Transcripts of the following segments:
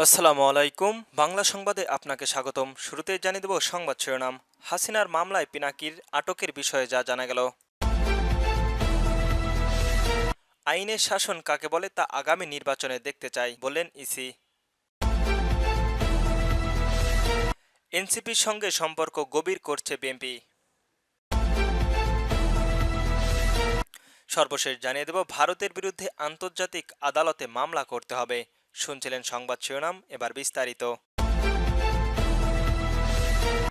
আসসালামু আলাইকুম। বাংলা সংবাদে আপনাকে স্বাগতম। শুরুতেই জানিয়ে দেব সংবাদ শিরোনাম। হাসিনার মামলায় পিনাকির আটকের বিষয়ে যা জানা গেল। আইনের শাসন কাকে বলে তা আগামী নির্বাচনে দেখতে চাই বললেন ইসি। এনসিপির সঙ্গে সম্পর্ক গভীর করছে বিএনপি। সর্বশেষ জানিয়ে দেব ভারতের বিরুদ্ধে আন্তর্জাতিক আদালতে মামলা করতে হবে। শুনছিলেন সংবাদ শিরোনাম, এবার বিস্তারিত।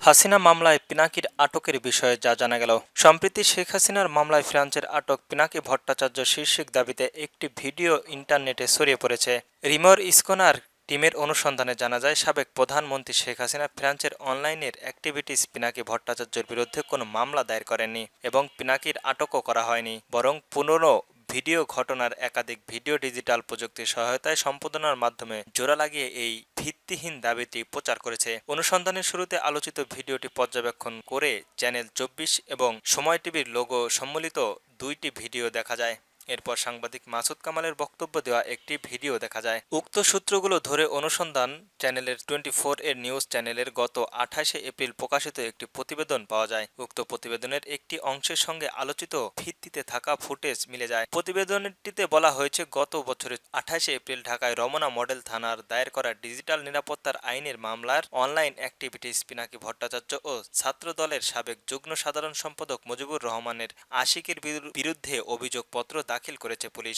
হাসিনা মামলায় পিনাকির আটকের বিষয়ে যা জানা গেল। সম্প্রতি শেখ হাসিনার মামলায় ফ্রান্সের আটক পিনাকি ভট্টাচার্য শীর্ষক দাবিতে একটি ভিডিও ইন্টারনেটে ছড়িয়ে পড়েছে। রিমোর ইসকোনার টিমের অনুসন্ধানে জানা যায়, সাবেক প্রধানমন্ত্রী শেখ হাসিনা ফ্রান্সের অনলাইনের অ্যাক্টিভিটিস পিনাকি ভট্টাচার্যের বিরুদ্ধে কোনো মামলা দায়ের করেননি এবং পিনাকির আটকও করা হয়নি, বরং পুনরো ভিডিও ঘটনার একাধিক ভিডিও ডিজিটাল প্রযুক্তির সহায়তায় সম্পাদনার মাধ্যমে জোড়া লাগিয়ে এই ভিত্তিহীন দাবিটি প্রচার করেছে। অনুসন্ধানের শুরুতে আলোচিত ভিডিওটি পর্যবেক্ষণ করে চ্যানেল ২৪ এবং সময় টিভির লোগো সম্মিলিত দুইটি ভিডিও দেখা যায়। এরপর সাংবাদিক মাসুদ কামালের বক্তব্য দেওয়া একটি ভিডিও দেখা যায়। উক্ত সূত্রগুলো ধরে অনুসন্ধান চ্যানেলের 24 এর নিউজ চ্যানেলের গত ২৮শে এপ্রিল প্রকাশিত একটি প্রতিবেদন পাওয়া যায়। উক্ত প্রতিবেদনের একটি অংশের সঙ্গে আলোচিত ভিত্তিতে থাকা ফুটেজ মিলে যায়। প্রতিবেদনটিতে বলা হয়েছে, গত বছরের ২৮শে এপ্রিল ঢাকায় রমনা মডেল থানার দায়ের করা ডিজিটাল নিরাপত্তার আইনের মামলার অনলাইন অ্যাক্টিভিটিস পিনাকি ভট্টাচার্য ও ছাত্র দলের সাবেক যুগ্ম সাধারণ সম্পাদক মুজিবুর রহমানের আশিকের বিরুদ্ধে অভিযোগপত্র দাখিল করেছে পুলিশ।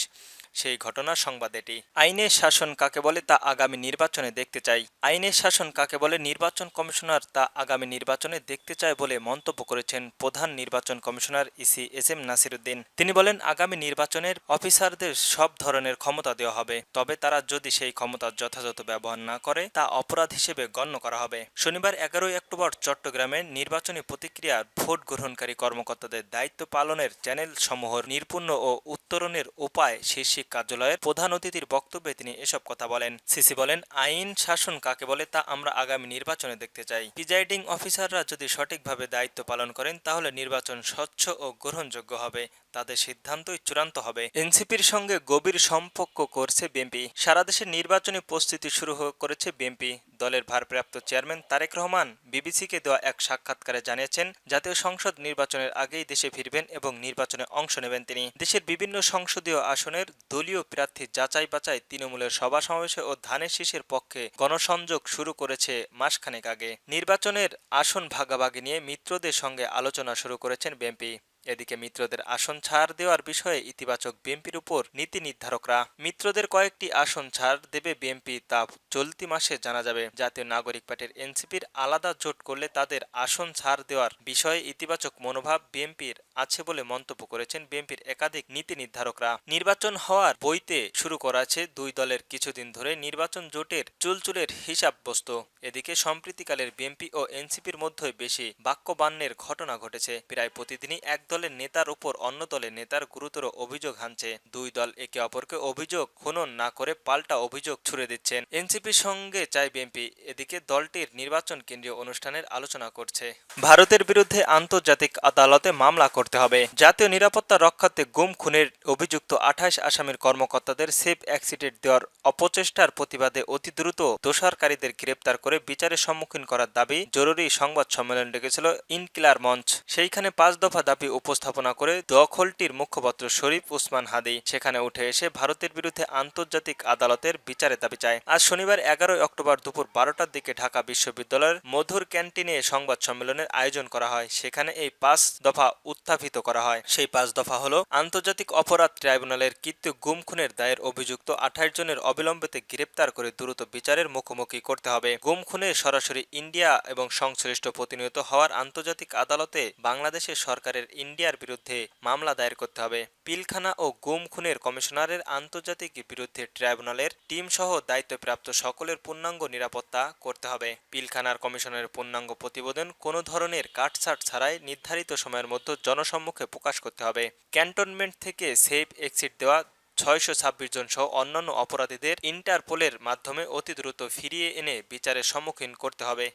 সেই ঘটনার সংবাদ এটি। আইনের শাসন কাকে বলে তা আগামী নির্বাচনে দেখতে চাই। আইনের শাসন কাকে বলে নির্বাচন কমিশনার তা আগামী নির্বাচনে দেখতে চায় বলে মন্তব্য করেছেন প্রধান নির্বাচন commissioner EC S M Nasiruddin. তিনি বলেন, আগামী নির্বাচনের অফিসারদের সব ধরনের ক্ষমতা দেওয়া হবে, তবে তারা যদি সেই ক্ষমতার যথাযথ ব্যবহার না করে তা অপরাধ হিসেবে গণ্য করা হবে। শনিবার ১১ অক্টোবর চট্টগ্রামে নির্বাচনী প্রতিক্রিয়া ভোট গ্রহণকারী কর্মকর্তাদের দায়িত্ব পালনের চ্যানেল সমূহের নির্পূর্ণ ও উত্তরণের উপায় শীর্ষক কার্যালয়ের প্রধান অতিথির বক্তব্যে তিনি এসব কথা বলেন। সিসি বলেন, আইন শাসন কাকে বলে তা আমরা আগামী নির্বাচনে দেখতে চাই। প্রিজাইডিং অফিসাররা যদি সঠিকভাবে দায়িত্ব পালন করেন তাহলে নির্বাচন স্বচ্ছ ও গ্রহণযোগ্য হবে, তাদের সিদ্ধান্তই চূড়ান্ত হবে। এনসিপির সঙ্গে গভীর সম্পর্ক করছে বিএনপি। সারা দেশে নির্বাচনী প্রস্তুতি শুরু করেছে বিএনপি। দলের ভারপ্রাপ্ত চেয়ারম্যান তারেক রহমান বিবিসিকে দেওয়া এক সাক্ষাৎকারে জানিয়েছেন, জাতীয় সংসদ নির্বাচনের আগেই দেশে ফিরবেন এবং নির্বাচনে অংশ নেবেন তিনি। দেশের বিভিন্ন সংসদীয় আসনের দলীয় প্রার্থী যাচাই বাছাই তৃণমূলের সভা সমাবেশে ও ধানের শীষের পক্ষে গণসংযোগ শুরু করেছে মাসখানেক আগে। নির্বাচনের আসন ভাগাভাগি নিয়ে মিত্রদের সঙ্গে আলোচনা শুরু করেছেন বিএনপি। এদিকে মিত্রদের আসন ছাড় দেওয়ার বিষয়ে ইতিবাচক বিএনপির উপর নীতি নির্ধারকরা। মিত্রদের কয়েকটি আসন ছাড় দেবে বিএনপি তা চলতি মাসে জানা যাবে। জাতীয় নাগরিক পার্টির এনসিপির আলাদা জোট করলে তাদের আসন ছাড় দেওয়ার বিষয়ে ইতিবাচক মনোভাব বিএনপির আছে বলে মন্তব্য করেছেন বিএনপির একাধিক নীতি নির্ধারকরা। নির্বাচন হওয়ার বইতে শুরু করেছে দুই দলের কিছুদিন ধরে নির্বাচন জোটের চুলচুলের হিসাব বস্তু। এদিকে সম্প্রীতিকালের বিএনপি ও এনসিপির মধ্যে বেশি বাক্যবাণ্যের ঘটনা ঘটেছে। প্রায় প্রতিদিনই এক দলের নেতার উপর অন্য দলের নেতার গুরুতর অভিযোগ হানছে। দুই দল একে অপরকে অভিযোগ খনন না করে পাল্টা অভিযোগ ছুড়ে দিচ্ছেন। এনসিপির সঙ্গে চায় বিএনপি। এদিকে দলটির নির্বাচন কেন্দ্রীয় অনুষ্ঠানের আলোচনা করছে। ভারতের বিরুদ্ধে আন্তর্জাতিক আদালতে মামলা করতে হবে। জাতীয় নিরাপত্তা রক্ষার্থে গুম খুনের অভিযুক্ত ২৮ আসামির কর্মকর্তাদের সেফ এক্সিট দেওয়ার অপচেষ্টার প্রতিবাদে অতি দ্রুত দোষরকারীদের গ্রেপ্তার করে বিচারের সম্মুখীন করার দাবি জরুরি সংবাদ সম্মেলন ডেকেছিল ইনকিলার মঞ্চ। সেইখানে ৫ দফা দাবি উপস্থাপনা করে দখলটির মুখপাত্র শরীফ উসমান হাদি সেখানে উঠে এসে ভারতের বিরুদ্ধে আন্তর্জাতিক আদালতের বিচারের দাবি চায়। আজ শনিবার ১১ অক্টোবর দুপুর ১২টার দিকে ঢাকা বিশ্ববিদ্যালয়ের মধুর ক্যান্টিনে সংবাদ সম্মেলনের আয়োজন করা হয়। সেখানে এই ৫ দফা উত্থাপিত করা হয়। সেই ৫ দফা হলো, আন্তর্জাতিক অপরাধ ট্রাইব্যুনালের কৃত্য গুম খুনের দায়ের অভিযুক্ত ২৮ জনের অবিলম্বে গ্রেপ্তার করে দ্রুত বিচারের মুখোমুখি করতে হবে। গুম খুনে সরাসরি ইন্ডিয়া এবং সংশ্লিষ্ট প্রতিনিয়ত হওয়ার আন্তর্জাতিক আদালতে বাংলাদেশের সরকারের ইন্ডিয়ার বিরুদ্ধে মামলা দায়ের করতে হবে। পিলখানা ও গুম খুনের কমিশনারের আন্তর্জাতিক বিরুদ্ধে ট্রাইব্যুনালের টিম সহ দায়িত্বপ্রাপ্ত সকলের পূর্ণাঙ্গ নিরাপত্তা করতে হবে। পিলখানার কমিশনের পূর্ণাঙ্গ প্রতিবেদন কোনো ধরনের কাটছাট ছাড়াই নির্ধারিত সময়ের মধ্যে জনসম্মুখে প্রকাশ করতে হবে। ক্যান্টনমেন্ট থেকে সেফ এক্সিট দেওয়া ৬২৬ জন সহ অন্যান্য অপরাধীদের ইন্টারপোলের মাধ্যমে অতি দ্রুত ফিরিয়ে এনে বিচারের সম্মুখীন করতে হবে।